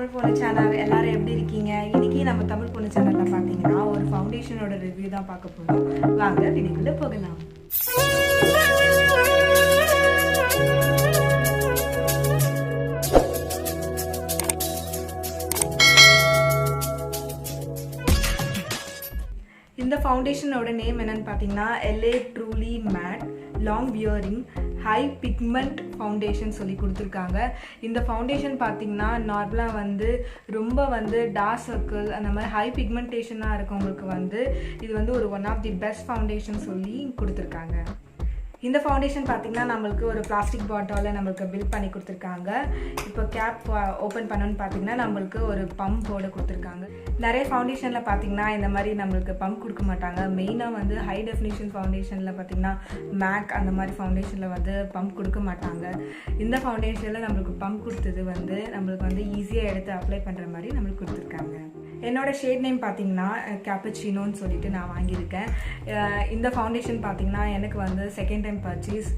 தமிழ் பொண்ணு சேனல் எல்லாரும் எப்படி இருக்கீங்க? இன்னைக்கு நம்ம தமிழ் பொண்ணு சேனல்ல பாத்தீங்கன்னா ஒரு ஃபவுண்டேஷனோட ரிவ்யூ தான் பார்க்க போறோம். வாங்க வீடியோக்குள்ள போகலாம். இந்த ஃபவுண்டேஷனோட நேம் என்னன்னு பார்த்தீங்கன்னா LA Truly Matte Long Wearing High Pigment foundation சொல்லி கொடுத்துருக்காங்க. இந்த ஃபவுண்டேஷன் பார்த்தீங்கன்னா நார்மலாக வந்து ரொம்ப வந்து டார்க் சர்க்கிள் அந்த மாதிரி ஹை பிக்மெண்டேஷனாக இருக்கவங்களுக்கு வந்து இது வந்து ஒரு one of the best foundation சொல்லி கொடுத்துருக்காங்க. இந்த ஃபவுண்டேஷன் பார்த்தீங்கன்னா நம்மளுக்கு ஒரு பிளாஸ்டிக் பாட்டிலில் நம்மளுக்கு பில்ட் பண்ணி கொடுத்துருக்காங்க. இப்போ கேப் ஓப்பன் பண்ணணும்னு பார்த்தீங்கன்னா நம்மளுக்கு ஒரு பம்போடு கொடுத்துருக்காங்க. நிறைய ஃபவுண்டேஷனில் பார்த்தீங்கன்னா இந்த மாதிரி நம்மளுக்கு பம்ப் கொடுக்க மாட்டாங்க. மெயினாக வந்து ஹை டெஃபினிஷன் ஃபவுண்டேஷனில் பார்த்தீங்கன்னா மேக் அந்த மாதிரி ஃபவுண்டேஷனில் வந்து பம்ப் கொடுக்க மாட்டாங்க. இந்த ஃபவுண்டேஷனில் நம்மளுக்கு பம்ப் கொடுத்தது வந்து நம்மளுக்கு வந்து ஈஸியாக எடுத்து அப்ளை பண்ணுற மாதிரி நம்மளுக்கு கொடுத்துருக்காங்க. என்னோடய ஷேட் நேம் பார்த்தீங்கன்னா கேப்பச்சினோன்னு சொல்லிட்டு நான் வாங்கியிருக்கேன். இந்த ஃபவுண்டேஷன் பார்த்தீங்கன்னா எனக்கு வந்து செகண்ட் டைம் பர்ச்சேஸ்.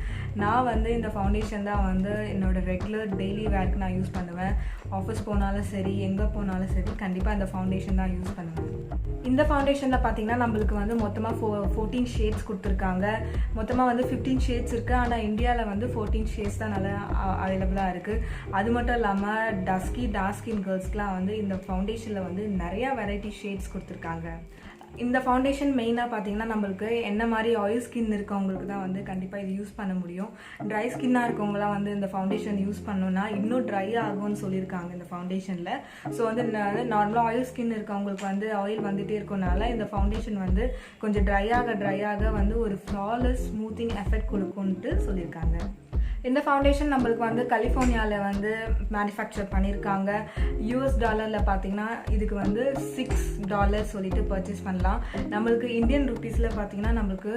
நான் வந்து இந்த ஃபவுண்டேஷன் தான் வந்து என்னோடய ரெகுலர் டெய்லி வேர்க்கு நான் யூஸ் பண்ணுவேன். ஆஃபீஸ் போனாலும் சரி எங்கே போனாலும் சரி கண்டிப்பாக இந்த ஃபவுண்டேஷன் தான் யூஸ் பண்ணுவேன். இந்த ஃபவுண்டேஷனில் பார்த்தீங்கன்னா நம்மளுக்கு வந்து மொத்தமாக 14 ஷேட்ஸ் கொடுத்துருக்காங்க. மொத்தமாக வந்து 15 ஷேட்ஸ் இருக்குது. ஆனால் இந்தியாவில் வந்து 14 ஷேட்ஸ் தான் நல்லா அவைலபிளாக இருக்குது. அது மட்டும் இல்லாமல் டார்க் ஸ்கின் கேர்ள்ஸ்க்குலாம் வந்து இந்த ஃபவுண்டேஷனில் வந்து நிறையா வெரைட்டி ஷேட்ஸ் கொடுத்துருக்காங்க. இந்த ஃபவுண்டேஷன் மெயினாக பார்த்தீங்கன்னா நம்மளுக்கு என்ன மாதிரி ஆயில் ஸ்கின் இருக்கவங்களுக்கு தான் வந்து கண்டிப்பாக இது யூஸ் பண்ண முடியும். ட்ரை ஸ்கின்னாக இருக்கவங்களாம் வந்து இந்த ஃபவுண்டேஷன் யூஸ் பண்ணோன்னா இன்னும் ட்ரை ஆகும்னு சொல்லியிருக்காங்க இந்த ஃபவுண்டேஷனில். ஸோ வந்து நார்மலாக ஆயில் ஸ்கின் இருக்கவங்களுக்கு வந்து ஆயில் வந்துகிட்டே இருக்கனால இந்த ஃபவுண்டேஷன் வந்து கொஞ்சம் ட்ரை ஆக வந்து ஒரு ஃப்ளாலெஸ் ஸ்மூத்திங் எஃபெக்ட் கொடுக்கும்ன்ட்டு சொல்லியிருக்காங்க. இந்த ஃபவுண்டேஷன் நம்மளுக்கு வந்து கலிஃபோர்னியாவில் வந்து மேனுஃபேக்சர் பண்ணியிருக்காங்க. $US பார்த்தீங்கன்னா இதுக்கு வந்து $6 சொல்லிட்டு பர்ச்சேஸ் பண்ணலாம். நம்மளுக்கு இந்தியன் ருபீஸில் பார்த்தீங்கன்னா நம்மளுக்கு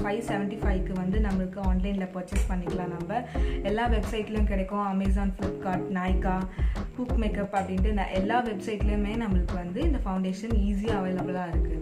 575க்கு வந்து நம்மளுக்கு ஆன்லைனில் பர்ச்சேஸ் பண்ணிக்கலாம். நம்ம எல்லா வெப்சைட்லையும் கிடைக்கும். Amazon, Flipkart, Nykaa, cook makeup அப்படின்ட்டு எல்லா வெப்சைட்லேயுமே நம்மளுக்கு வந்து இந்த ஃபவுண்டேஷன் ஈஸியாக அவைலபிளாக இருக்குது.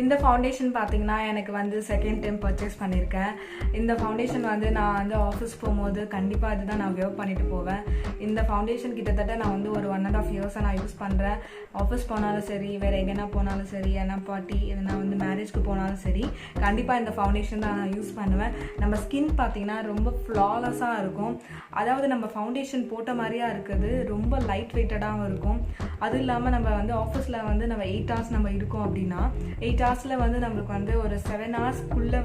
இந்த ஃபவுண்டேஷன் பார்த்தீங்கன்னா எனக்கு வந்து செகண்ட் டைம் பர்ச்சேஸ் பண்ணியிருக்கேன். இந்த ஃபவுண்டேஷன் வந்து நான் வந்து ஆஃபீஸ் போகும்போது கண்டிப்பாக இதுதான் நான் வேர் பண்ணிட்டு போவேன். இந்த ஃபவுண்டேஷன் கிட்டத்தட்ட நான் வந்து ஒரு 1.5 இயர்ஸாக நான் யூஸ் பண்ணுறேன். ஆஃபீஸ் போனாலும் சரி வேறு எங்கேனா போனாலும் சரி என்ன பார்ட்டி எதனா வந்து மேரேஜ்க்கு போனாலும் சரி கண்டிப்பாக இந்த ஃபவுண்டேஷன் தான் நான் யூஸ் பண்ணுவேன். நம்ம ஸ்கின் பார்த்தீங்கன்னா ரொம்ப ஃப்ளாலெஸ்ஸாக இருக்கும். அதாவது நம்ம ஃபவுண்டேஷன் போட்ட மாதிரியா இருக்குது. ரொம்ப லைட் வெயிட்டடாகவும் இருக்கும். அதுவும் இல்லாமல் நம்ம வந்து ஆஃபீஸில் வந்து நம்ம 8 hours நம்ம இருக்கோம் அப்படின்னா 8 hours வந்து நம்மளுக்கு வந்து ஒரு 7 hours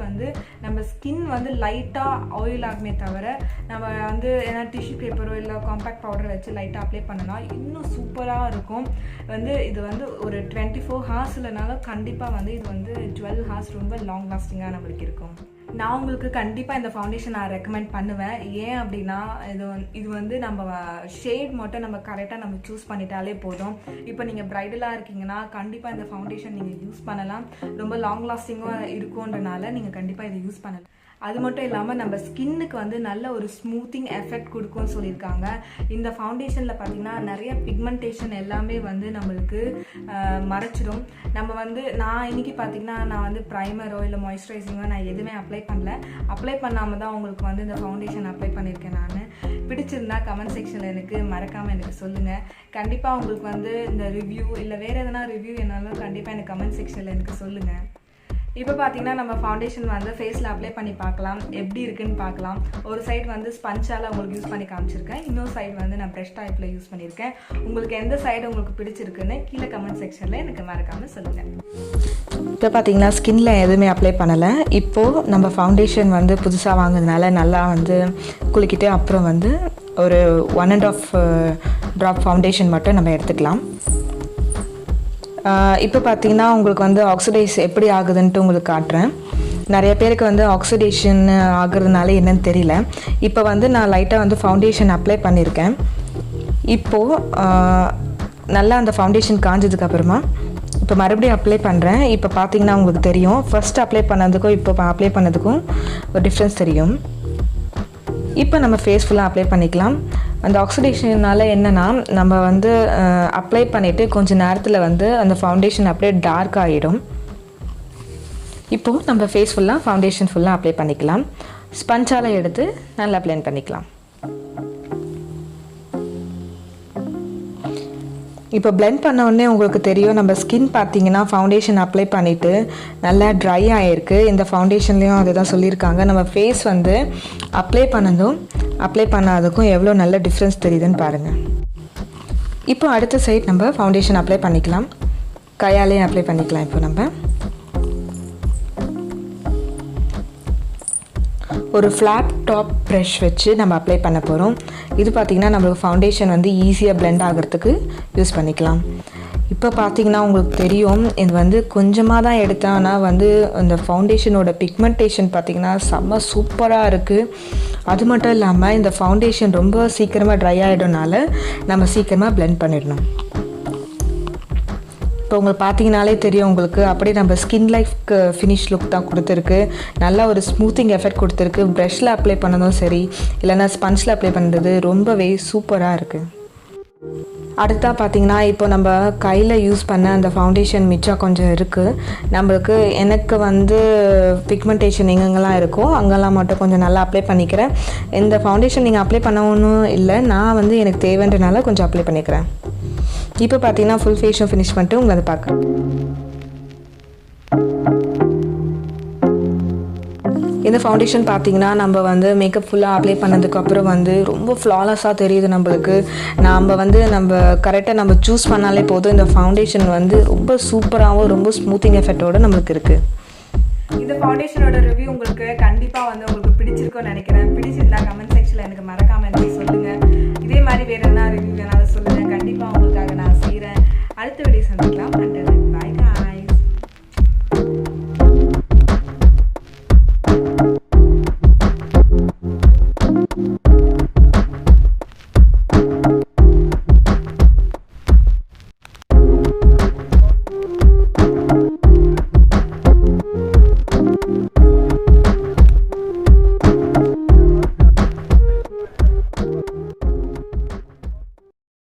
வந்து நம்ம ஸ்கின் வந்து லைட்டாக ஆயில் ஆகுமே தவிர நம்ம வந்து ஏன்னா டிஷ்யூ பேப்பரோ இல்லை காம்பேக்ட் பவுடர் வச்சு லைட்டாக அப்ளை பண்ணனா இன்னும் சூப்பராக இருக்கும். வந்து இது வந்து ஒரு 24 hours இல்லைனாலும் கண்டிப்பாக வந்து இது வந்து 12 hours ரொம்ப லாங் லாஸ்டிங்காக நம்மளுக்கு இருக்கும். நான் உங்களுக்கு கண்டிப்பாக இந்த ஃபவுண்டேஷன் நான் ரெக்கமெண்ட் பண்ணுவேன். ஏன் அப்படின்னா இது வந்து நம்ம ஷேட் மட்டும் நம்ம கரெக்டாக நம்ம சூஸ் பண்ணிட்டாலே போதும். இப்போ நீங்கள் ப்ரைடலாக இருக்கீங்கன்னா கண்டிப்பாக இந்த ஃபவுண்டேஷன் நீங்கள் யூஸ் பண்ணலாம். ரொம்ப லாங் லாஸ்டிங்காக இருக்கும்ன்றனால நீங்கள் கண்டிப்பாக இதை யூஸ் பண்ணலாம். அது மட்டும் இல்லாமல் நம்ம ஸ்கின்னுக்கு வந்து நல்ல ஒரு ஸ்மூத்திங் எஃபெக்ட் கொடுக்கும்னு சொல்லியிருக்காங்க. இந்த ஃபவுண்டேஷனில் பார்த்தீங்கன்னா நிறைய பிக்மெண்டேஷன் எல்லாமே வந்து நம்மளுக்கு மறைச்சிடும். நம்ம வந்து நான் இன்றைக்கி பார்த்தீங்கன்னா நான் வந்து ப்ரைமரோ இல்லை மாய்ஸ்சரைசிங்கோ நான் எதுவுமே அப்ளை பண்ணாமல் தான் உங்களுக்கு வந்து இந்த ஃபவுண்டேஷன் அப்ளை பண்ணியிருக்கேன். நான் பிடிச்சிருந்தா கமெண்ட் செக்ஷனில் எனக்கு மறக்காமல் எனக்கு சொல்லுங்கள். கண்டிப்பாக உங்களுக்கு வந்து இந்த ரிவ்யூ இல்லை வேறு எதனா ரிவ்யூ என்னாலும் கண்டிப்பாக எனக்கு கமெண்ட் செக்ஷனில் எனக்கு சொல்லுங்கள். இப்போ பார்த்தீங்கன்னா நம்ம ஃபவுண்டேஷன் வந்து ஃபேஸில் அப்ளை பண்ணி பார்க்கலாம், எப்படி இருக்குன்னு பார்க்கலாம். ஒரு சைடு வந்து ஸ்பஞ்சால் உங்களுக்கு யூஸ் பண்ணி காமிச்சிருக்கேன். இன்னொரு சைடு வந்து நான் ப்ரெஷ் டைப்பில் யூஸ் பண்ணியிருக்கேன். உங்களுக்கு எந்த சைடு உங்களுக்கு பிடிச்சிருக்குன்னு கீழே கமெண்ட் செக்ஷனில் எனக்கு மறக்காமல் சொல்லுங்கள். இப்போ பார்த்தீங்கன்னா ஸ்கின்ல எதுவுமே அப்ளை பண்ணலை. இப்போது நம்ம ஃபவுண்டேஷன் வந்து புதுசாக வாங்குறதுனால நல்லா வந்து குளிக்கிட்டு அப்புறம் வந்து ஒரு 1.5 ட்ராப் ஃபவுண்டேஷன் மட்டும் நம்ம எடுத்துக்கலாம். இப்போ பார்த்தீங்கன்னா உங்களுக்கு வந்து ஆக்சிடைஸ் எப்படி ஆகுதுன்ட்டு உங்களுக்கு காட்டுறேன். நிறைய பேருக்கு வந்து ஆக்சிடேஷன் ஆகுறதுனால என்னன்னு தெரியல. இப்போ வந்து நான் லைட்டாக வந்து ஃபவுண்டேஷன் அப்ளை பண்ணியிருக்கேன். இப்போது நல்லா அந்த ஃபவுண்டேஷன் காஞ்சதுக்கப்புறமா இப்போ மறுபடியும் அப்ளை பண்ணுறேன். இப்போ பார்த்தீங்கன்னா உங்களுக்கு தெரியும் ஃபர்ஸ்ட் அப்ளை பண்ணதுக்கும் இப்போ அப்ளை பண்ணதுக்கும் ஒரு டிஃப்ரென்ஸ் தெரியும். இப்போ நம்ம ஃபேஸ் ஃபுல்லாக அப்ளை பண்ணிக்கலாம். அந்த ஆக்சிடேஷனால் என்னென்னா நம்ம வந்து அப்ளை பண்ணிவிட்டு கொஞ்சம் நேரத்தில் வந்து அந்த ஃபவுண்டேஷன் அப்படியே டார்க் ஆகிடும். இப்போது நம்ம ஃபேஸ் ஃபுல்லாக ஃபவுண்டேஷன் ஃபுல்லாக அப்ளை பண்ணிக்கலாம். ஸ்பஞ்சால் எடுத்து நல்லா அப்ளை பண்ணிக்கலாம். இப்போ blend பண்ண உடனே உங்களுக்கு தெரியும் நம்ம ஸ்கின் பார்த்தீங்கன்னா ஃபவுண்டேஷன் அப்ளை பண்ணிவிட்டு நல்லா ட்ரை ஆகிருக்கு. இந்த ஃபவுண்டேஷன்லேயும் அதுதான் சொல்லியிருக்காங்க. நம்ம ஃபேஸ் வந்து அப்ளை பண்ணதும் அப்ளை பண்ணாததுக்கும் எவ்வளோ நல்ல டிஃப்ரென்ஸ் தெரியுதுன்னு பாருங்கள். இப்போ அடுத்த சைட் நம்ம ஃபவுண்டேஷன் அப்ளை பண்ணிக்கலாம். கையாலே அப்ளை பண்ணிக்கலாம். இப்போ நம்ம ஒரு ஃப்ளாட் டாப் ப்ரஷ் வச்சு நம்ம அப்ளை பண்ண போகிறோம். இது பார்த்திங்கன்னா நம்மளுக்கு ஃபவுண்டேஷன் வந்து ஈஸியாக பிளெண்ட் ஆகிறதுக்கு யூஸ் பண்ணிக்கலாம். இப்போ பார்த்திங்கன்னா உங்களுக்கு தெரியும் இது வந்து கொஞ்சமாக தான் எடுத்தேன். ஆனால் வந்து அந்த ஃபவுண்டேஷனோட பிக்மெண்டேஷன் பார்த்திங்கன்னா செம்ம சூப்பராக இருக்குது. அது மட்டும் இல்லாமல் இந்த ஃபவுண்டேஷன் ரொம்ப சீக்கிரமாக ட்ரை ஆகிடும்னால நம்ம சீக்கிரமாக பிளெண்ட் பண்ணிடணும். இப்போ உங்களுக்கு பார்த்தீங்கனாலே தெரியும் உங்களுக்கு அப்படியே நம்ம ஸ்கின் லைஃப்க்கு ஃபினிஷ் லுக் தான் கொடுத்துருக்கு. நல்லா ஒரு ஸ்மூத்திங் எஃபெக்ட் கொடுத்துருக்கு. ப்ரஷில் அப்ளை பண்ணதும் சரி இல்லைனா ஸ்பஞ்சில் அப்ளை பண்ணுறது ரொம்பவே சூப்பராக இருக்குது. அடுத்தா பார்த்திங்கன்னா இப்போ நம்ம கையில் யூஸ் பண்ண அந்த ஃபவுண்டேஷன் மிச்சம் கொஞ்சம் இருக்குது. நம்மளுக்கு எனக்கு வந்து பிக்மெண்டேஷன் எங்கெங்கெல்லாம் இருக்கோ அங்கெல்லாம் மட்டும் கொஞ்சம் நல்லா அப்ளை பண்ணிக்கிறேன். இந்த ஃபவுண்டேஷன் நீங்கள் அப்ளை பண்ணணும்னு இல்லை, நான் வந்து எனக்கு தேவைன்றனால கொஞ்சம் அப்ளை பண்ணிக்கிறேன். இப்போ பார்த்தீங்கன்னா ஃபுல் ஃபேஷும் ஃபினிஷ் பண்ணிட்டு உங்களை அதை பார்க்குறேன். இந்த ஃபவுண்டேஷன் பார்த்தீங்கன்னா நம்ம வந்து மேக்கப் ஃபுல்லாக அப்ளை பண்ணதுக்கப்புறம் வந்து ரொம்ப ஃப்ளாலஸாக தெரியுது நம்மளுக்கு. நம்ம கரெக்டாக நம்ம சூஸ் பண்ணாலே போதும். இந்த ஃபவுண்டேஷன் வந்து ரொம்ப சூப்பராகவும் ரொம்ப ஸ்மூத்திங் எஃபெக்டோடு நம்மளுக்கு இருக்குது. இந்த ஃபவுண்டேஷனோட ரிவ்யூ உங்களுக்கு கண்டிப்பாக வந்து உங்களுக்கு பிடிச்சிருக்கும்னு நினைக்கிறேன். பிடிச்சிருந்தா கமெண்ட் செக்ஷனில் எனக்கு மறக்காமல் எனக்கு சொல்லுங்கள். இதே மாதிரி வேறு என்ன ரிவ்யூ வேணாலும் சொல்லுங்கள். கண்டிப்பாக உங்களுக்காக நான் செய்கிறேன். அடுத்த வீடியோ சந்திக்கலாம்.